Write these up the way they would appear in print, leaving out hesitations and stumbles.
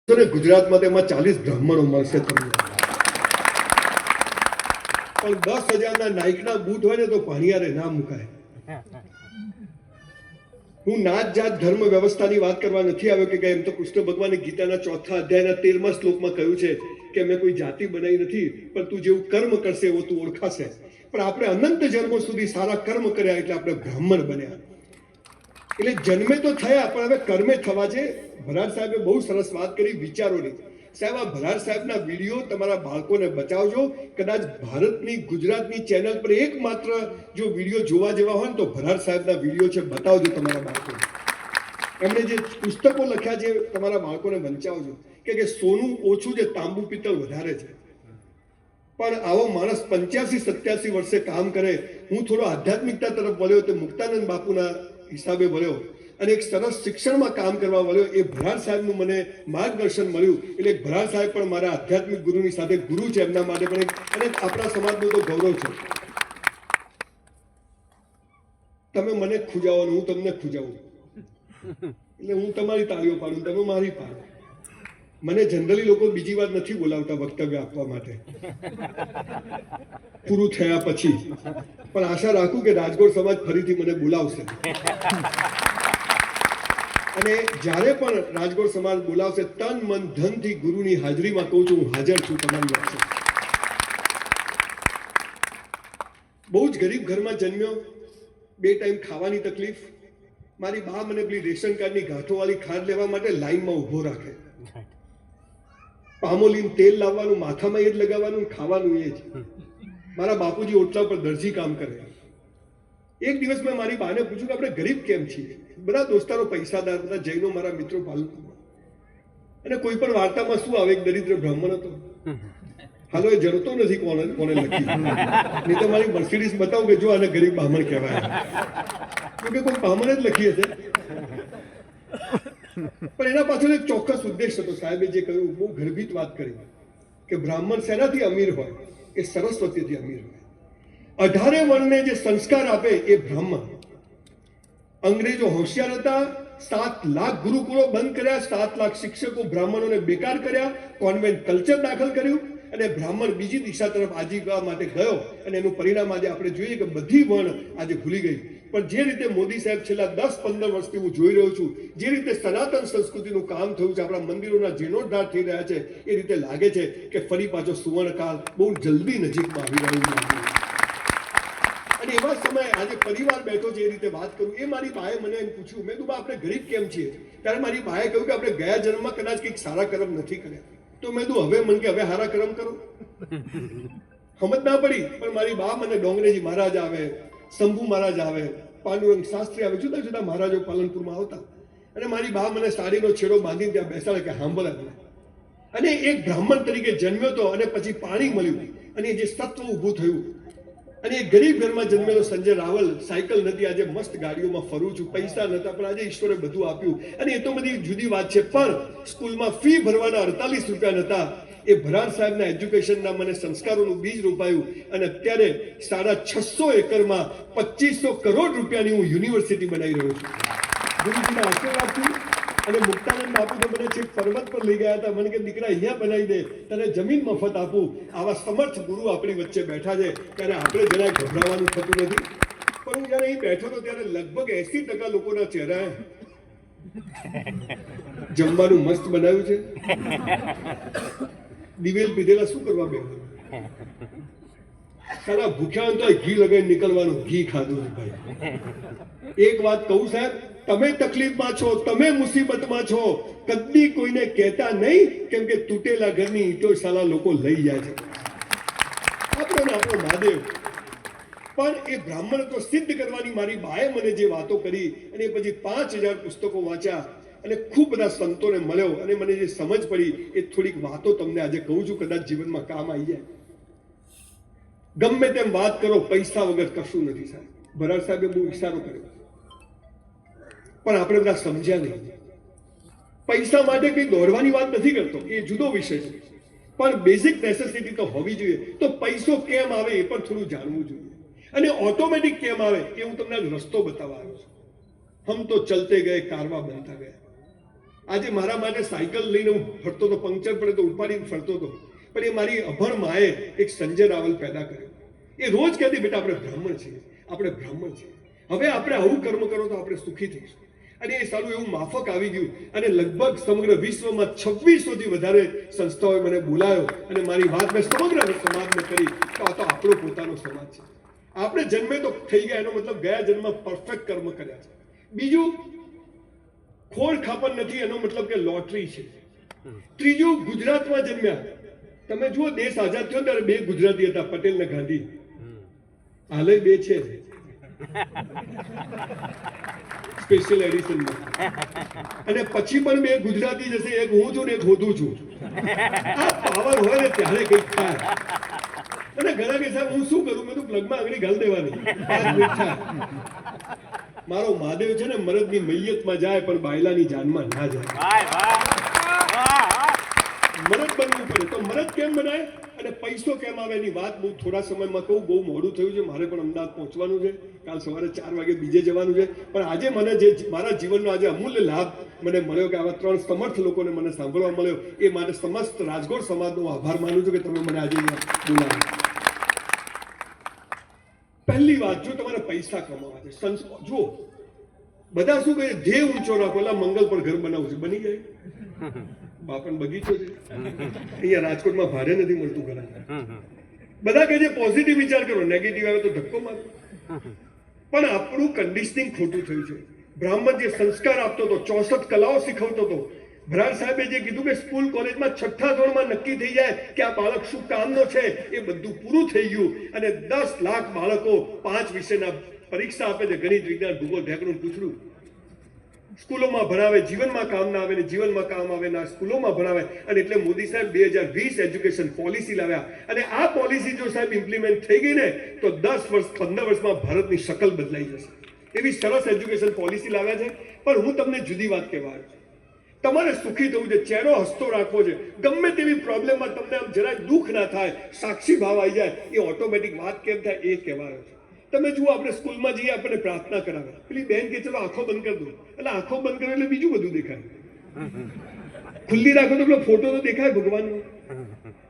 ગુજરાતમાં તેમાં 40 બ્રાહ્મણો મળશે તમને, પણ 10,000ના નાઇકના બૂટ હોય ને તો પાણીયારે ના મુકાય. હું નાત જાત ધર્મ વ્યવસ્થાની વાત કરવા નથી આવ્યો કે એમ તો કૃષ્ણ ભગવાને ગીતાના 4થા અધ્યાયના 13મા શ્લોકમાં કહ્યું છે કે મેં કોઈ જાતિ બનાવી નથી, પણ તું જેવું કર્મ કરશે એવો તું ઓળખાશે. પણ આપણે અનંત જન્મો સુધી સારા કર્મ કર્યા એટલે આપણે બ્રાહ્મણ બન્યા. એટલે જન્મે તો થયા પણ હવે કર્મે થવા છે. ભરાડ સાહેબે બહુ સરસ વાત કરી વિચારોની. સાહેબ, આ ભરાડ સાહેબના વિડીયો તમારા બાળકોને બચાવજો. કદાચ ભારતની ગુજરાતની ચેનલ પર એકમાત્ર જો વિડીયો જોવા જેવા હોય ને તો ભરાડ સાહેબના વિડીયો છે, બતાવજો તમારા બાળકોને. એમણે જે પુસ્તકો લખ્યા છે તમારા બાળકોને વંચાવજો કે સોનું ઓછું છે, તાંબુ પિત્તળ વધારે છે. પણ આવો માણસ 85-87 વર્ષે કામ કરે. હું થોડો આધ્યાત્મિકતા તરફ વળ્યો તે મુક્તાનંદ બાપુના હિસાબે વળ્યો અને એક સરસ શિક્ષણમાં કામ કરવા વળ્યો. એ ભરાડ સાહેબનું મને માર્ગદર્શન મળ્યું. એટલે ભરાડ સાહેબ પણ મારા આધ્યાત્મિક ગુરુની સાથે ગુરુ છે, એમના માટે પણ અને આપણા સમાજનું તો ગૌરવ છે. તમે મને ખુજાવો ને હું તમને ખુજાવું, એટલે હું તમારી તાળીઓ પાડું, તમે મારી પાડો. મને જનરલી લોકો બીજી વાર નથી બોલાવતા વક્તવ્ય આપવા માટે પૂરું થયા પછી, પણ આશા રાખું કે રાજકોટ સમાજ ફરીથી મને બોલાવશે. અને જ્યારે પણ રાજકોટ સમાજ બોલાવશે તન મન ધનથી ગુરુની હાજરીમાં કહું છું હું હાજર છું તમારી વચ્ચે. બહુ જ ગરીબ ઘરમાં જન્મ્યો, 2 ટાઈમ ખાવાની તકલીફ. મારી બા મને પેલી રેશન કાર્ડની ગાંઠોવાળી ખાંડ લેવા માટે લાઈનમાં ઊભો રાખે. પામોલીન તેલ લાવવાનું, માથામાં એ જ લગાવવાનું, ખાવાનું એ જ. મારા બાપુજી ઓટલા પર દરજી કામ કરે. એક દિવસ મેં મારી બાને પૂછ્યું કે આપણે ગરીબ કેમ છીએ? બધા દોસ્તારો પૈસાદાર, બધા જૈનો મારા મિત્રો પાલનપુરમાં. અને કોઈ પણ વાર્તામાં શું આવે, એક દરિદ્ર બ્રાહ્મણ હતો. હાલો એ જરતો નથી કોને લખી, નહીં તો મારી મર્સિડીઝ બતાવું કે જો આને ગરીબ બ્રાહ્મણ કહેવાય, કે કોઈ બ્રાહ્મણ જ લખી હશે. પણ એના પાછળ એક ચોક્કસ ઉદ્દેશ હતો. સાહેબે જે કહ્યું બહુ ગર્ભિત વાત કરી કે બ્રાહ્મણ શેનાથી અમીર હોય? એ સરસ્વતીથી અમીર હોય. 18 વર્ણને જે સંસ્કાર આપે એ બ્રાહ્મણ. અંગ્રેજો હોશિયાર હતા. 7 લાખ ગુરુકુળો બંધ કર્યા, 7 લાખ શિક્ષકો બ્રાહ્મણોને બેકાર કર્યા, કોન્વેન્ટ કલ્ચર દાખલ કર્યું અને બ્રાહ્મણ બીજી દિશા તરફ આજીવવા માટે ગયો. અને એનું પરિણામ આજે આપણે જોઈએ કે બધી વર્ણ આજે ભૂલી ગઈ. પણ જે રીતે મોદી સાહેબ છેલ્લા 10-15 વર્ષથી હું જોઈ રહ્યો છું, જે રીતે સનાતન સંસ્કૃતિનું કામ થયું છે, આપણા મંદિરોના જીર્ણોદ્ધાર થઈ રહ્યા છે, એ રીતે લાગે છે કે ફરી પાછો સુવર્ણકાળ બહુ જલ્દી નજીકમાં આવી રહ્યું છે. અને એવા સમયે આજે પરિવાર બેઠો છે, એ રીતે વાત કરું. એ મારી બાએ મને એમ પૂછ્યું, મેં કીધું આપણે ગરીબ કેમ છીએ? ત્યારે મારી બાએ કહ્યું કે આપણે ગયા જન્મમાં કદાચ કંઈક સારા કર્મ નથી કર્યા. તો મેં કીધું હવે મને કે હવે સારા કર્મ કરો. સમજ ના પડી. પણ મારી બા મને ડોંગરેજી મહારાજ આવે, શંભુ મહારાજ આવે, પાંડુરંગ શાસ્ત્રી આવે, જુદા જુદા મહારાજો પાલનપુરમાં આવતા. અને મારી બા મને સાડીનો છેડો બાંધીને ત્યાં બેસાડે કે સાંભળે. અને એક બ્રાહ્મણ તરીકે જન્મ્યો હતો અને પછી પાણી મળ્યું અને જે તત્વ ઊભું થયું. અને એ ગરીબ ઘરમાં જન્મેલો સંજય રાવલ સાયકલ નથી, આજે મસ્ત ગાડીઓમાં ફરું છું. પૈસા નતા પણ આજે ઈશ્વરે બધું આપ્યું. અને એ તો બધી જુદી વાત છે. પણ સ્કૂલમાં ફી ભરવાના 48 રૂપિયા નતા. એ ભરાડ સાહેબના એજ્યુકેશનના મને સંસ્કારોનું બીજ રોપાયું અને અત્યારે 650 એકરમાં 2500 કરોડ રૂપિયાની હું યુનિવર્સિટી બનાવી રહ્યો છું. ગુરુજીના આશીર્વાદથી. અને મુક્તાનંદ બાપુ તો મને છેક પર્વત પર લઈ ગયા હતા. મને કે દીકરા અહીંયા બનાવી દે, તને જમીન મફત આપું. આવા સમર્થ ગુરુ આપણી વચ્ચે બેઠા છે ત્યારે આપણે જરાય ગભરાવાનું થતું નથી. પણ હું જયારે અહીં બેઠો હતો ત્યારે લગભગ 80% લોકોના ચહેરા જમવાનું મસ્ત બનાવ્યું છે. દિવેલ પીધેલા શું કરવા બે? સારા ભૂખ્યા તો ઘી લગાવી નીકળવાનું. ઘી ખાધું છે ભાઈ. એક વાત કહું સાહેબ, તમે તકલીફમાં છો, તમે મુસીબતમાં છો, કદી કોઈને કહેતા નહીં, કેમ કે તૂટેલા ઘરની ઈંટો સાલા લોકો લઈ જાય છે. આપણો ને આપણો મહાદેવ. પણ એ બ્રાહ્મણ તો સિદ્ધ કરવાની મારી બાએ મને જે વાતો કરી અને પછી 5000 પુસ્તકો વાંચ્યા અને ખૂબ બધા સંતોને મળ્યો અને મને જે સમજ પડી એ થોડીક વાતો તમને આજે કહું છું, કદાચ જીવનમાં કામ આવી જાય. ગમે તેમ વાત કરો, પૈસા વગર કશું નથી સાહેબ. ભરાડ સાહેબે બહુ ઇશારો કર્યો પણ આપણે બધા સમજ્યા નહીં. પૈસા માટે કઈ દોડવાની વાત નથી કરતો, એ જુદો વિષય છે. પણ બેઝિક નેસેસિટી તો હોવી જોઈએ. તો પૈસો કેમ આવે એ પણ થોડું જાણવું જોઈએ. અને ઓટોમેટિક કેમ આવે એ હું તમને રસ્તો બતાવવા આવ્યો છું. હમ તો ચલતે ગયે, કારવા બનતા ગયા. આજે મારા માટે સાયકલ લઈને હું ફરતો હતો, પંક્ચર પડે તો ઉપાડીને ફરતો હતો, પણ એ મારી અભણ માએ એક સંજય રાવલ પેદા કર્યો. એ રોજ કહેતી, બેટા આપણે બ્રાહ્મણ છીએ, આપણે બ્રાહ્મણ છીએ, હવે આપણે આવું કર્મ કરો તો આપણે સુખી થઈશું. અને એ સારું એવું માફક આવી ગયું અને લગભગ સમગ્ર વિશ્વમાં 2600થી વધારે સંસ્થાઓએ મને બોલાયો અને મારી વાત મેં સમગ્ર સમાજને કરી કે આ તો આપણો પોતાનો સમાજ છે. આપણે જન્મે તો થઈ ગયા, એનો મતલબ ગયા જન્મમાં પરફેક્ટ કર્મ કર્યા છે. બીજું, ખોડ ખાપણ નથી, એનો મતલબ કે લોટરી છે. ત્રીજું, ગુજરાતમાં જન્મ્યા. તમે જુઓ, દેશ આઝાદ થયો ત્યારે 2 ગુજરાતી હતા, પટેલ ને ગાંધી. હાલે 2 છે સ્પેશિયલ એડિશનમાં, અને પછી પણ 2 ગુજરાતી જશે, એક હું છું ને એક હોતું છું. આ પાવર હોય ને ત્યારે કંઈક થાય. અને ઘણા કે સાહેબ હું શું કરું, મેં તો પ્લગમાં આંગળી ઘાલ દેવાની. મારો મહાદેવ છે ને મરદની મૈયતમાં જાય પણ બાયલાની જાનમાં ના જાય. મરદ બનવું પડે. તો મરદ કેમ બનાય અને પૈસો કેમ આવે એની વાત બહુ થોડા સમયમાં કહું. બહુ મોડું થયું છે, મારે પણ અમદાવાદ પહોંચવાનું છે, કાલ સવારે 4 વાગે બીજે જવાનું છે. પણ આજે મને જે મારા જીવનનો આજે અમૂલ્ય લાભ મને મળ્યો કે આવા 3 સમર્થ લોકોને મને સાંભળવા મળ્યો, એ માટે સમસ્ત રાજકોટ સમાજનો આભાર માનું છું કે તમે મને આજે બોલાવ્યો. પહેલી વાત, જો તમારે પૈસા કમાવા છે, જો બધા શું કહે, ધ્યેય ઊંચો રાખો, એટલે મંગલ પર ઘર બનાવવું છે, બની જાય. બાપન બગીચો છે અહીંયા રાજકોટમાં, ભાડે નથી મળતું ઘણા. બધા કહે છે પોઝિટિવ વિચાર કરો, નેગેટિવ આવે તો ધક્કો મારો. પણ આપણું કન્ડિશનિંગ ખોટું થયું છે. બ્રાહ્મણ જે સંસ્કાર આપતો હતો, 64 કલાઓ શીખવતો હતો, ભરાડ સાહેબે જે કીધું કે સ્કૂલ કોલેજમાં 6થા ધોરણમાં નક્કી થઈ જાય કે આ બાળક શું કામનો છે, એ બધું પૂરું થઈ ગયું. અને 10 લાખ બાળકો 5 વિષયના પરીક્ષા આપે છે, ગણિત, વિજ્ઞાન, ભૂગોળ, વ્યાકરણ, પૂછડું. સ્કૂલોમાં ભણાવે, જીવનમાં કામ ના આવે ને જીવનમાં કામ આવે ના સ્કૂલોમાં ભણાવે. અને એટલે મોદી સાહેબ 2020 એજ્યુકેશન પોલિસી લાવ્યા. અને આ પોલિસી જો સાહેબ ઇમ્પ્લિમેન્ટ થઈ ગઈ ને તો 10 વર્ષ 15 વર્ષમાં ભારતની શકલ બદલાઈ જશે. એવી સરસ એજ્યુકેશન પોલિસી લાવ્યા છે. પણ હું તમને જુદી વાત કહેવા આવ્યો છું. તમારે સુખી થવું છે, ચહેરો હસતો રાખવો છે. ગમે તેવી પ્રોબ્લેમમાં તમને આમ જરાય દુઃખ ના થાય, સાક્ષી ભાવ આવી જાય, એ ઓટોમેટિક વાત કેમ થાય એ કહેવા આવ્યો છું. તમે જુઓ, આપણે સ્કૂલમાં જઈએ, આપણને પ્રાર્થના કરાવે, પેલી બેન કે ચલો આંખો બંધ કરી દો, એટલે આંખો બંધ કરે એટલે બીજું બધું દેખાય. ખુલ્લી રાખો તો પેલો ફોટો તો દેખાય ભગવાનનો.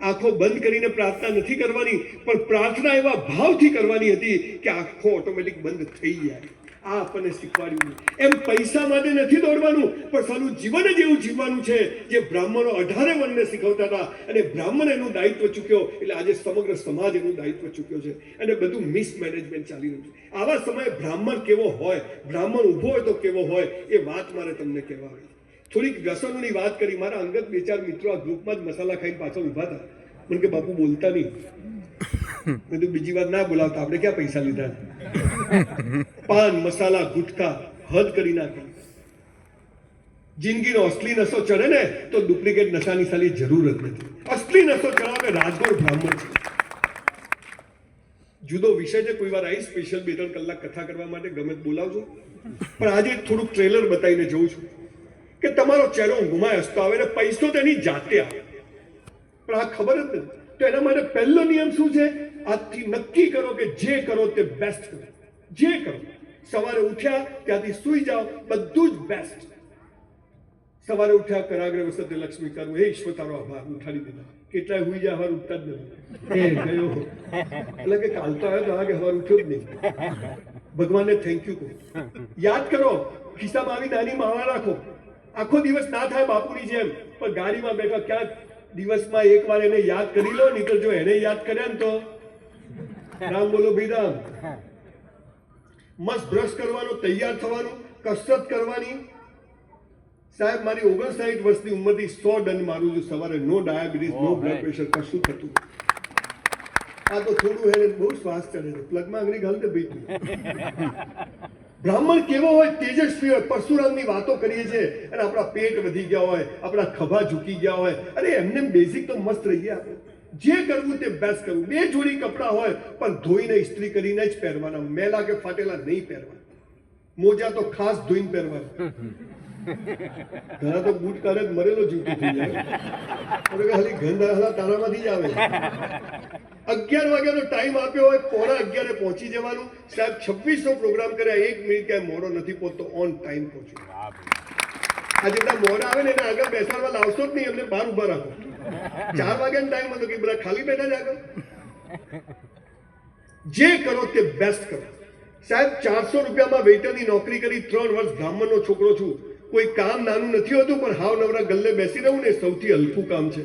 આંખો બંધ કરીને પ્રાર્થના નથી કરવાની, પણ પ્રાર્થના એવા ભાવથી કરવાની હતી કે આંખો ઓટોમેટિક બંધ થઈ જાય. આ આપણને શીખવાડ્યું. એમ પૈસા માટે નથી દોડવાનું, પણ સારું જીવન જ એવું જીવવાનું છે જે બ્રાહ્મણો 18 વર્ણને શીખવતા હતા. અને બ્રાહ્મણ એનું દાયિત્વ ચૂક્યો એટલે આજે સમગ્ર સમાજ એનું દાયિત્વ ચૂક્યો છે. અને બધું મિસમેનેજમેન્ટ ચાલી રહ્યું છે. આવા સમયે બ્રાહ્મણ કેવો હોય, બ્રાહ્મણ ઊભો હોય તો કેવો હોય, એ વાત મારે તમને કહેવા આવી. થોડીક વ્યસનોની વાત કરી. મારા અંગત 2-4 મિત્રો આ ગ્રુપમાં જ મસાલા ખાઈને પાછળ ઊભા હતા. મને કે બાપુ બોલતા નહીં. મેં તો બીજી વાર ના બોલાવતા, આપણે ક્યાં પૈસા લીધા. પાન, મસાલા, ગુટખા હદ કરી નાખી. જિંદગીનો અસલી નશો ચડે ને તો ડુપ્લિકેટ નશાની સાલી જરૂર જ નથી. અસલી નશો ચડાવે રાજકોટ બ્રાહ્મણ છે. જુદો વિષય છે, કોઈ વાર આવી સ્પેશિયલ 2-3 કલાક કથા કરવા માટે, ગમે બોલાવજો. પણ આજે થોડુંક ટ્રેલર બતાવીને જઉં છું કે તમારો ચહેરો ગુમાય હસતો આવે ને પૈસો તેની જાતે આવે. પણ આ ખબર જ નથી. તો એના માટે પહેલો નિયમ શું છે? આજથી નક્કી કરો કે જે કરો તે બેસ્ટ કરો. જે કરો, સવારે ઉઠ્યા ત્યાંથી સુઈ જાઓ, બધું જ બેસ્ટ. સવારે ઉઠ્યા, કરાગ્રે વસતે લક્ષ્મી કરું, હે ઈશ્વર તારો આભાર, ઉઠાડી દીધા. કેટલાય હુઈ જાય, હવાર ઉઠતા જ નથી. એ ગયો એટલે કે કાલ તો આવ્યો તો કે હવાર ઉઠ્યો જ નહીં. ભગવાનને થેન્ક યુ કહો. યાદ કરો, ખિસ્સામાં આવી નાની માવા રાખો. આખો દિવસ ના થાય બાપુની જેમ, પણ ગાડીમાં બેઠા ક્યાંક દિવસમાં એક વાર એને યાદ કરી લો. નહીં તો જો એને યાદ કર્યા ને તો રામ બોલો ભાઈ રામ. મસ્ત બ્રશ કરવાનો, તૈયાર થવાનું, કસરત કરવાની. સાહેબ મારી 59 વર્ષની ઉંમરથી 100 ડન મારું છું સવારે. નો ડાયાબિટીસ, નો બ્લડ પ્રેશર, કશું થતું. આ તો થોડું હે, બહુ શ્વાસ ચડે છે. પ્લગમાં આંગળી ઘાલ દે ભાઈ. બ્રાહ્મણ કેવો હોય? તેજસ્વી હોય. પરશુરામની વાતો કરીએ છીએ અને આપણા પેટ વધી ગયા હોય, આપણા ખભા ઝૂકી ગયા હોય. અરે એમને બેઝિક તો મસ્ત રહીએ આપણે. જે કરવું તે બેસ્ટ કરવું. 2 જોડી કપડા હોય પણ ધોઈને ઇસ્ત્રી કરીને જ પહેરવાના. મેલા કે ફાટેલા નહીં પહેરવાના. મોજા તો ખાસ ધોઈને પહેરવાના. ઘણા તો બૂટ કાઢે મરેલો જૂઠું થઈ જાય. ખાલી ગંધ તારામાંથી જ આવે. 11 વાગ્યાનો ટાઈમ આપ્યો હોય, 11:15 પહોંચી જવાનું. સાહેબ 2600 પ્રોગ્રામ કર્યા, 1 મિનિટ ક્યાંય મોડો નથી પહોંચતો, ઓન ટાઈમ પહોંચ્યો. આ જેટલા મોડા આવે ને એને આગળ બેસાડવા લાવશો જ નહીં, એમને બહાર ઉભા રાખો. 4 વાગ્યાનો ટાઈમ હતો કે બધા ખાલી બેઠા જ આગળ. જે કરો તે બેસ્ટ કરો. સાહેબ 400 રૂપિયામાં વેઇટરની નોકરી કરી 3 વર્ષ બ્રાહ્મણનો છોકરો છું. કોઈ કામ નાનું નથી હોતું, પણ હાવ નવરા ગલ્લે બેસી રહું ને સૌથી હલકું કામ છે.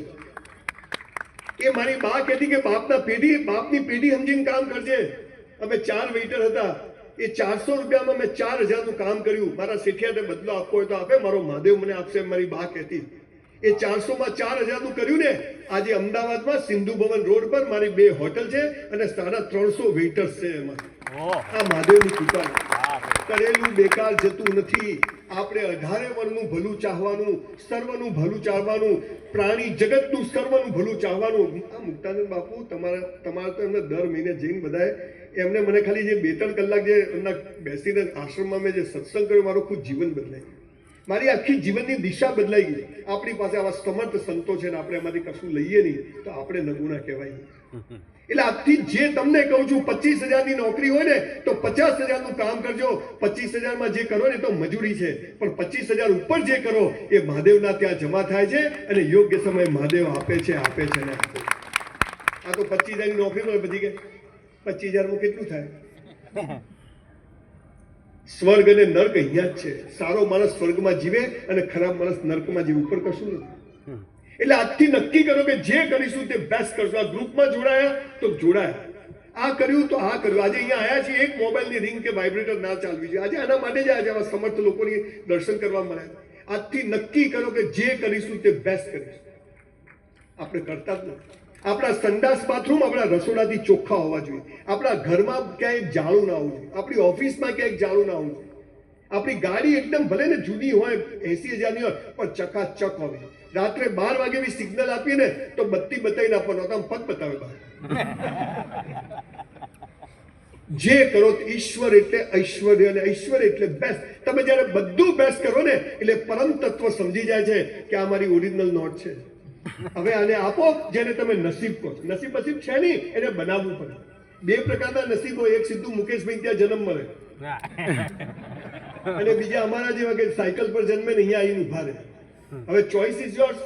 એ મારી બા કહેતી કે બાપની પેઢી સમજીને કામ કરજે. અમે 4 વેઇટર હતા. એ 400 રૂપિયામાં મેં 4000 નું કામ કર્યું. મારા શેઠિયાને બદલો આપવો હોય તો આપે, મારો મહાદેવ મને આપશે, મારી બા કહેતી. એ 400 માં 4000 નું કર્યું ને. આજે અમદાવાદમાં સિંધુ ભવન રોડ પર મારી 2 હોટલ છે અને 350 વેઇટર્સ છે. એમાં આ મહાદેવની કૃપા. કરેલું બેકાર જતું નથી. આપણે 18 વર્ણનું ભલું ચાહવાનું, સર્વનું ભલું ચાહવાનું, પ્રાણી જગતનું સર્વનું ભલું ચાહવાનું. આ મુક્તાનંદ બાપુ તમારા તો એમને દર મહિને જઈને બધાએ એમને મને ખાલી જે 2-3 કલાક જે એમના બેસીને આશ્રમમાં મેં જે સત્સંગ કર્યો, મારું ખુદ જીવન બદલાઈ ગયું. મારી આખી જીવનની દિશા બદલાઈ ગઈ. આપણી પાસે આવા સમર્થ સંતો છે ને આપણે એમાંથી કશું લઈએ નહીં તો આપણે નગુણા કહેવાય. એટલે આજથી જે તમને કહું છું, 25,000 ની નોકરી હોય ને તો 50,000 નું કામ કરજો. 25,000 માં જે કરો ને તો મજૂરી છે, પણ 25,000 ઉપર જે કરો એ મહાદેવના ત્યાં જમા થાય છે અને યોગ્ય સમયે મહાદેવ આપે છે ને આપે. આ તો 25,000 ની નોકરી મળે બધી કે 25,000 માં કેટલું થાય? સ્વર્ગ અને નર્ક અહીંયા જ છે. સારો માણસ સ્વર્ગમાં જીવે અને ખરાબ માણસ નર્કમાં જીવે, ઉપર કશું નથી. એટલે આજથી નક્કી કરો કે જે કરીશું તે બેસ્ટ કરશું. આ ગ્રુપમાં જોડાયા તો જોડાયા, આ કર્યું તો આ કર્યું. આજે અહીંયા આવ્યા છીએ, એક મોબાઈલની રિંગ કે વાઇબ્રેટર ના ચાલવી જોઈએ. આજે આના માટે જ આજે આવા સમર્થ લોકોની દર્શન કરવા મળ્યા. આજથી નક્કી કરો કે જે કરીશું તે બેસ્ટ કરીશું. આપણે કરતા જ નથી. આપણા સંડાસ બાથરૂમ આપણા રસોડાથી ચોખ્ખા હોવા જોઈએ. આપણા ઘરમાં ક્યાંય જાળું ના આવવું જોઈએ. આપણી ઓફિસમાં ક્યાંય જાળું ના આવવું જોઈએ. આપણી ગાડી એકદમ ભલે ને જૂની હોય, 80,000 ની હોય, પણ ચકાચક હોવી. રાત્રે 12 વાગે બી સિગ્નલ આપીએ ને તો બત્તી બતાવીને આપવાનો, તો પગ બતાવે બહાર. જે કરો ઈશ્વર એટલે ઐશ્વર્ય અને ઐશ્વર્ય એટલે બેસ્ટ. તમે જયારે બધું બેસ્ટ કરો ને એટલે પરમ તત્વ સમજી જાય છે કે આ મારી ઓરિજિનલ નોટ છે. હવે આને આપો જેને તમે નસીબ કહો છો. નસીબ છે નહીં, એને બનાવવું પડે. 2 પ્રકારના નસીબ હોય. એક સીધું મુકેશભાઈ ત્યાં જન્મ મળે અને બીજા અમારા જેવા કે સાયકલ પર જન્મે ને અહીંયા આવીને ઉભા રહે. હવે ચોઇસ ઇઝ યોર્સ.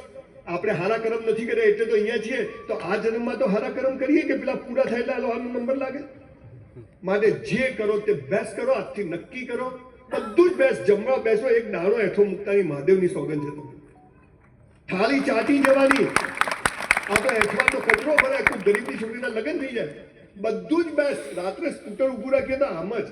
આપણે હારા કર્મ નથી કર્યા એટલે તો અહીંયા છીએ, તો આ જન્મમાં તો હારા કર્મ કરીએ કે પેલા પૂરા થયેલા આનો નંબર લાગે. માટે જે કરો તે બેસ્ટ કરો. આજથી નક્કી કરો બધું જ બેસ્ટ. જમવા બેસો, એક દાણો હેઠો મૂકતાની મહાદેવની સોગંદ છે. તમે થાળી ચાટી જવાની. આપણે હેઠમાં તો કચરો ભરાય, કોઈ ગરીબની છોકરીના લગ્ન થઈ જાય. બધું જ બેસ્ટ. રાત્રે સ્કૂટર ઉભું રાખીએ તો આમ જ,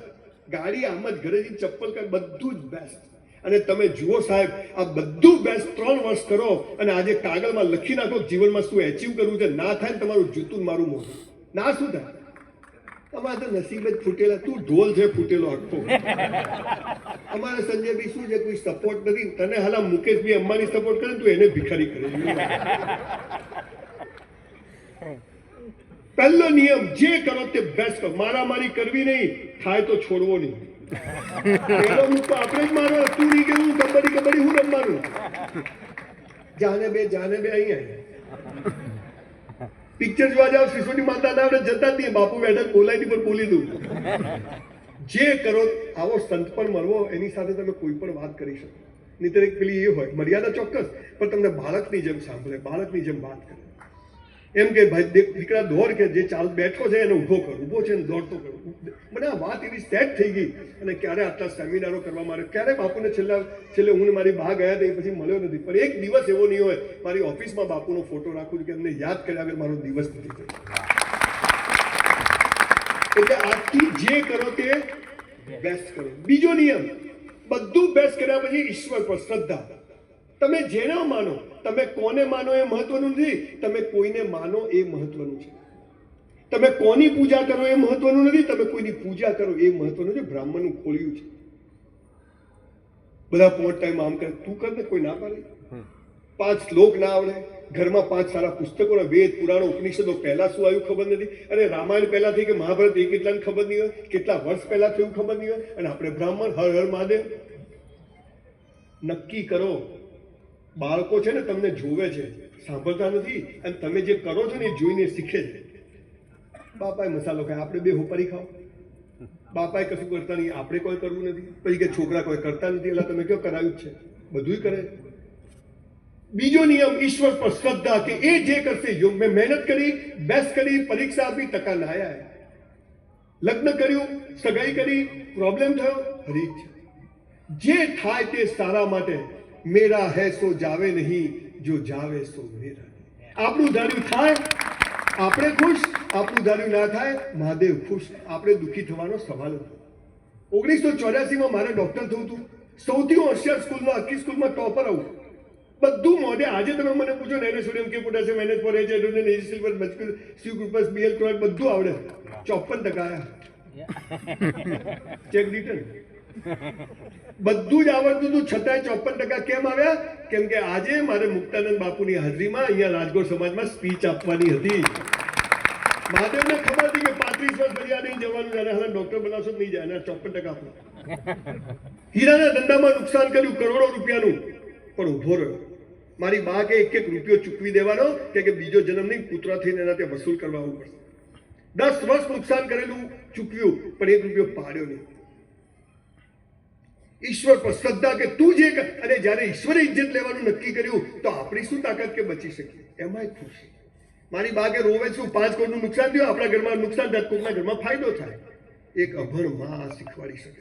ગાડી આમ જ, ઘરે જઈને ચપ્પલ કર, બધું જ બેસ્ટ. અને તમે જુઓ સાહેબ, આ બધું બેસ્ટ 3 વર્ષ કરો અને આજે કાગળમાં લખી નાખો જીવનમાં શું એચીવ કરવું છે. ના થાય તમારું જૂતું મારું મોઢું ના, શું થાય? અમારે તો નસીબ જ ફૂટેલા. તું ઢોલ છે ફૂટેલો આખો. અમારે સંજયભાઈ શું છે, કોઈ સપોર્ટ નથી. તને હાલ મુકેશભાઈ અંબાણી સપોર્ટ કરે, તું એને ભિખારી કરે. પહેલો નિયમ, જે કરો તે બેસ્ટ કરો. મારામારી કરવી નહીં, થાય તો છોડવો નહીં. પેલો મુક્કો આપણે જ મારો. તું નહીં કે હું કબડ્ડી હું રમવાનું. જાને બે અહીંયા પિક્ચર જોવા જાવ, સિસોટી માતા ના આપણે જતા જ નહીં. બાપુ બેઠક બોલાય પણ બોલી દઉં. જે કરો, આવો સંત પણ મળવો, એની સાથે તમે કોઈ પણ વાત કરી શકો. નહીતર એક પેલી એ હોય મર્યાદા ચોક્કસ, પણ તમને બાળકની જેમ સાંભળે, બાળકની જેમ વાત કરે. એમ કે ભાઈ દીકરા દોડ, કે જે ચાલ બેઠો છે એને ઊભો કર, ઊભો છે ને દોડતો કર. મને આ વાત એવી સેટ થઈ ગઈ. અને ક્યારે આટલા સેમિનારો કરવા મારે, ક્યારે બાપુને છેલ્લે હું મારી બહાર ગયા હતા પછી મળ્યો નથી. પણ એક દિવસ એવો નહીં હોય મારી ઓફિસમાં બાપુનો ફોટો રાખું છું કે એમને યાદ કર્યા વગર મારો દિવસ નથી ગયો. એટલે આજથી જે કરો તે બેસ્ટ કરો. બીજો નિયમ, બધું બેસ્ટ કર્યા પછી ઈશ્વર પર શ્રદ્ધા. તમે જેને માનો, તમે કોને માનો એ મહત્વનું નથી, તમે કોઈને માનો એ મહત્વનું છે. તમે કોની પૂજા કરો એ મહત્વનું નથી, તમે કોઈની પૂજા કરો એ મહત્વનું છે. બ્રાહ્મણનું ખોલ્યું છે. બધા પોટ ટાઈમ આમ કરે, તું કર ને, કોઈ ના પાડે. 5 શ્લોક ના આવડે, ઘરમાં 5 સારા પુસ્તકો, વેદ પુરાણો ઉપનિષદો પહેલા શું આવ્યું ખબર નથી. અને રામાયણ પહેલા થઈ કે મહાભારત એ કેટલાને ખબર નહીં હોય, કેટલા વર્ષ પહેલા થયું ખબર નહીં હોય. અને આપણે બ્રાહ્મણ હર હર મહાદેવ. નક્કી કરો. બાળકો છે ને તમને જોવે છે, સાંભળતા નથી. અને તમે જે કરો છો ને એ જોઈને શીખે છે. બાપાએ મસાલો ખાય, આપણે 2 હોપારી ખાઓ. બાપાએ કશું કરતા નહીં, આપણે કોઈ કરવું નથી. પછી કે છોકરા કોઈ કરતા નથી, એટલે તમે કયો કરાવ્યું જ છે. બધું કરે. બીજો નિયમ ઈશ્વર પર શ્રદ્ધા કે એ જે કરશે યોગ. મેં મહેનત કરી, બેસ્ટ કરી, પરીક્ષા આપી, ટકા ના આયા, લગ્ન કર્યું, સગાઈ કરી, પ્રોબ્લેમ થયો, હરી જે થાય તે સારા માટે. મેરા હૈ સો જાવે નહીં, જો જાવે સો મેરા. આપણું ધાર્યું થાય આપણે ખુશ, આપણું ધાર્યું ના થાય મહાદેવ ખુશ. આપણે દુઃખી થવાનો સવાલ હતો. 1984 મારે ડોક્ટર થવું હતું. સૌથી હોશિયાર સ્કૂલમાં, આખી સ્કૂલમાં ટોપર આવું. બધું મોઢે. આજે તમે મને પૂછો ને, એને સોડિયમ કે પોટેશિયમ, મેનેજ ફોર એચ, હાઇડ્રોજન, એચ સિલ્વર, મસ્ક્યુલ, સી ગ્રુપસ, બીએલ ક્લોરાઇડ બધું આવડે. 54% આયા. ચેક રિટર્ન બધું જ આવડતું હતું, છતાંય 54% કેમ આવ્યા? કેમ કે આજે મારે મુક્તાનંદ બાપુની હાજરીમાં અહીંયા રાજકોટ સમાજમાં સ્પીચ આપવાની હતી. મહાદેવને ખબર હતી કે 35 વર્ષ ફરિયાદ નહીં જવાનું, જ્યારે હાલ ડોક્ટર બનાવશો નહીં જાય. એના 54% આપો. હીરાના ધંધામાં નુકસાન કર્યું કરોડો રૂપિયાનું, પણ ઉભો રહ્યો. મારી બા કે એક રૂપિયો ચૂકવી દેવાનો, કે બીજો જન્મ નહીં, પુત્ર થઈને એના ત્યાં વસૂલ કરવા આવવું પડશે. 10 વર્ષ નુકસાન કરેલું ચૂકવ્યું, પણ 1 રૂપિયો પાડ્યો નહીં. ઈશ્વર પર શ્રદ્ધા કે તું જે. અને જ્યારે ઈશ્વરે ઇજ્જત લેવાનું નક્કી કર્યું તો આપણી શું તાકાત કે બચી શકીએ? એમાંય ખુશ. મારી બા કે રોવે છું, 5 કરોડનું નુકસાન થયું, આપણા ઘરમાં નુકસાન થાય, કોઈના ઘરમાં ફાયદો થાય. એક અભણ માં શીખવાડી શકે.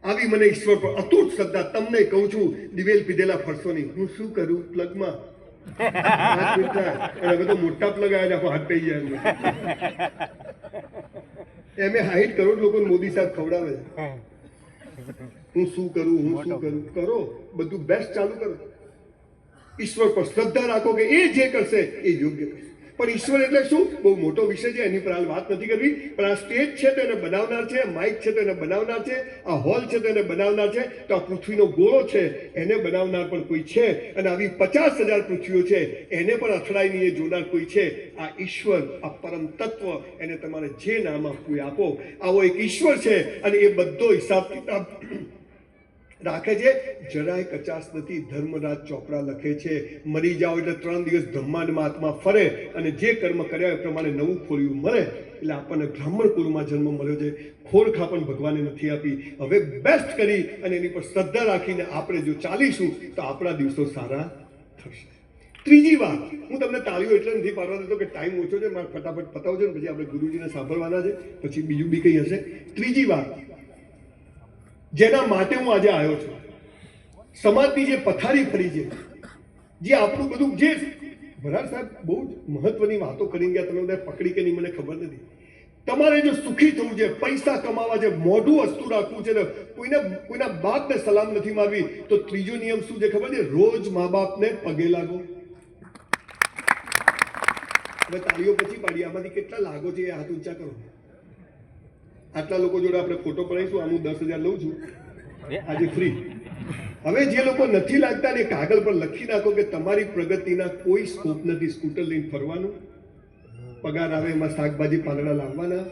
આવી મને ઈશ્વર પર અતૂટ શ્રદ્ધા. તમને કહું છું, દિવેલ પીધેલા ફરશો નહીં. હું શું કરું? પ્લગમાં હવે તો મોટા પ્લગ આવ્યા, હાથ પઈ જાય. એમે 60 કરોડ લોકો મોદી સાહેબ ખવડાવે છે. હું શું કરું, હું શું કરું? કરો, બધું બેસ્ટ ચાલુ કરો. ઈશ્વર પર શ્રદ્ધા રાખો કે એ જે કરશે એ યોગ્ય કરશે. પણ ઈશ્વર એટલે શું? બહુ મોટો વિષય છે, એની પર હાલ વાત નથી કરવી. પણ આ સ્ટેજ છે તો એને બનાવનાર છે, માઇક છે તો એને બનાવનાર છે, આ હોલ છે તો એને બનાવનાર છે, તો આ પૃથ્વીનો ગોળો છે એને બનાવનાર પણ કોઈ છે. અને આવી 50,000 પૃથ્વીઓ છે એને પણ અથડાઈને એ જોનાર કોઈ છે. આ ઈશ્વર, આ પરમ તત્વ, એને તમારે જે નામ આપવું એ આપો. આવો એક ઈશ્વર છે અને એ બધો હિસાબ કિતાબ રાખે છે. જરાય કચાશ નથી. ધર્મરાજ ચોપડા લખે છે, મરી જાઓ એટલે 3 દિવસ બ્રહ્માંડમાં આત્મા ફરે અને જે કર્મ કર્યા એ પ્રમાણે નવું ખોલ્યું મળે. એટલે આપણને બ્રાહ્મણ કુળમાં જન્મ મળ્યો છે. ખોળખા પણ ભગવાને નથી આપી. હવે બેસ્ટ કરી અને એની પર શ્રદ્ધા રાખીને આપણે જો ચાલીશું તો આપણા દિવસો સારા થશે. ત્રીજી વાત, હું તમને તાળીઓ એટલે નથી પાડવા દેતો કે ટાઈમ ઓછો છે, મારે ફટાફટ પતાવજો ને પછી આપણે ગુરુજીને સાંભળવાના છે, પછી બીજું બી કંઈ હશે. ત્રીજી વાત જેના માટે હું આજે આવ્યો છું, સમાજની જે પથારી ફરી છે, જે આપણું બધું, જે ભરાર સાહેબ બહુ જ મહત્વની વાતો કરી ગયા, તમે બધા પકડી કે નહીં મને ખબર નથી. તમારે જો સુખી થવું છે, પૈસા કમાવા છે, મોઢું વસ્તુ રાખવું છે, કોઈના બાપને સલામ નથી મારવી, તો ત્રીજો નિયમ શું છે ખબર છે? રોજ મા બાપને પગે લાગો. હવે તાળીઓ પછી પાડી, આમાંથી કેટલા લાગો છે એ હાથ ઊંચા કરો. આટલા લોકો જોડે આપણે ફોટો પડાવીશું. આમ હું 10,000 લઉં છું આજે ફ્રી. હવે જે લોકો નથી લાગતા ને કાગળ પર લખી નાખો કે તમારી પ્રગતિના કોઈ સ્કોપ નથી. સ્કૂટર લઈને ફરવાનું, પગાર આવે એમાં શાકભાજી પાંદડા લાવવાના,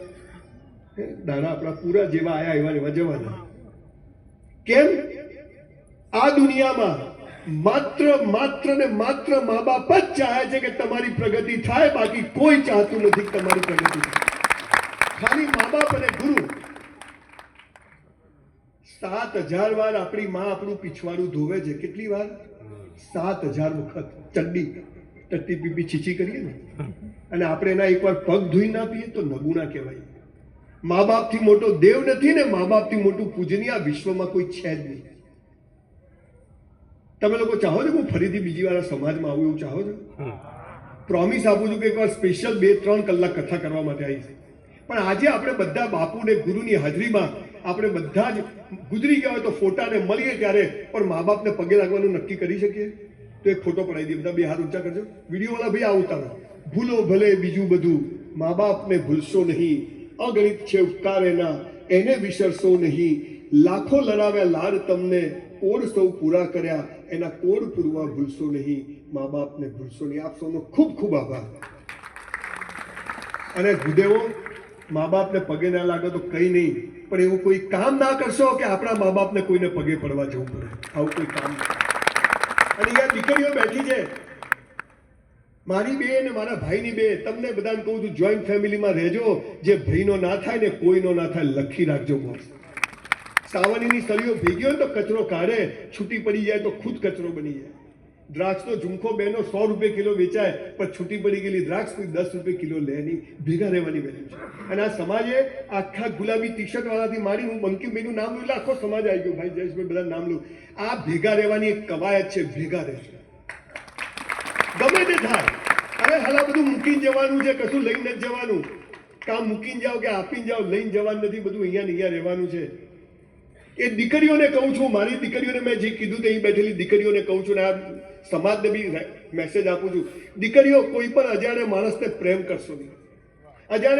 દાણા આપણા પૂરા જેવા આયા એવા જવાના. કેમ? આ દુનિયામાં માત્ર ને માત્ર મા બાપ જ ચાહે છે કે તમારી પ્રગતિ થાય, બાકી કોઈ ચાહતું નથી કે તમારી પ્રગતિ થાય. ખાલી મા બાપ અને ગુરુ. 7,000 વાર આપણી માં આપણું પીછવાડું ધોવે છે. કેટલી વાર? 7,000 વખત. ટટ્ટી પીપી છીછી કરીએ ને, અને આપણે એના એકવાર પગ ધોઈ ના પીએ તો નગુણા કહેવાય. મા બાપથી મોટો દેવ નથી ને મા બાપથી મોટું પૂજનીય આ વિશ્વમાં કોઈ છે જ નહીં. તમે લોકો ચાહો છો કે હું ફરીથી બીજી વાર સમાજમાં આવું? એવું ચાહો છો? પ્રોમિસ આપું છું કે એકવાર સ્પેશિયલ 2-3 કલાક કથા કરવા માટે આવીશ. પણ આજે આપણે બધા બાપુને ગુરુની હાજરીમાં આપણે બધા જ ગુજરી ગયા હોય તો ફોટાને મળીએ ત્યારે પણ મા બાપને પગે લાગવાનું નક્કી કરી શકીએ? તો એક ફોટો પડાવી દઈએ. બધા 2 હાથ ઊંચા કરજો. વિડીયોવાળા ભાઈ આવું તારે. ભૂલો ભલે બીજું બધું, મા બાપને ભૂલશો નહીં. અગણિત છે ઉપકાર એના, એને વિસરશો નહીં. લાખો લડાવ્યા લાડ તમને, કોડ સૌ પૂરા કર્યા, એના કોડ પૂરવા ભૂલશો નહીં. મા બાપને ભૂલશો નહીં. આપ સૌનો ખૂબ ખૂબ આભાર. અને ગુદેવો, મા બાપને પગે ના લાગે તો કંઈ નહીં, પણ એવું કોઈ કામ ના કરશો કે આપણા મા બાપને કોઈને પગે પડવા જવું પડે. આવું કોઈ કામ નહીં. અને અહીંયા દીકરીઓ બેઠી છે, મારી બે ને મારા ભાઈની બે. તમને બધાને કહું છું, જોઈન્ટ ફેમિલીમાં રહેજો. જે ભાઈનો ના થાય ને કોઈનો ના થાય, લખી રાખજો બોસ. સાવરણીની સળીઓ ભેગી હોય ને તો કચરો કાઢે, છૂટી પડી જાય તો ખુદ કચરો બની જાય. દ્રાક્ષનો ઝુમખો બેનો 100 રૂપિયા કિલો વેચાય, પણ છૂટી પડી ગયેલી દ્રાક્ષ કોઈ 10 રૂપિયા કિલો લે નહીં. ભેગા રહેવાની વેલ્યુ છે. અને આ સમાજે આખા ગુલાબી ટી શર્ટ વાળાથી માંડી, હું બંકીમભાઈનું નામ લઉં એટલે આખો સમાજ આવી ગયો, ભાઈ જયેશભાઈ બધા નામ લઉં. આ ભેગા રહેવાની એક કવાયત છે. ભેગા રહેશે ગમે તે થાય. અરે હાલ બધું મૂકીને જવાનું છે, કશું લઈને જ જવાનું. કામ મૂકીને જાઓ કે આપીને જાઓ, લઈને જવાનું નથી. બધું અહીંયા ને અહીંયા રહેવાનું છે. એ દીકરીઓને કહું છું, મારી દીકરીઓને મેં જે કીધું તે અહીં બેઠેલી દીકરીઓને કહું છું, ને આ સમાજને બી મેસેજ આપું છું. દીકરીઓ, કોઈ પણ અજાણ્યા માણસને પ્રેમ કરશો નહીં. અજાણ્યા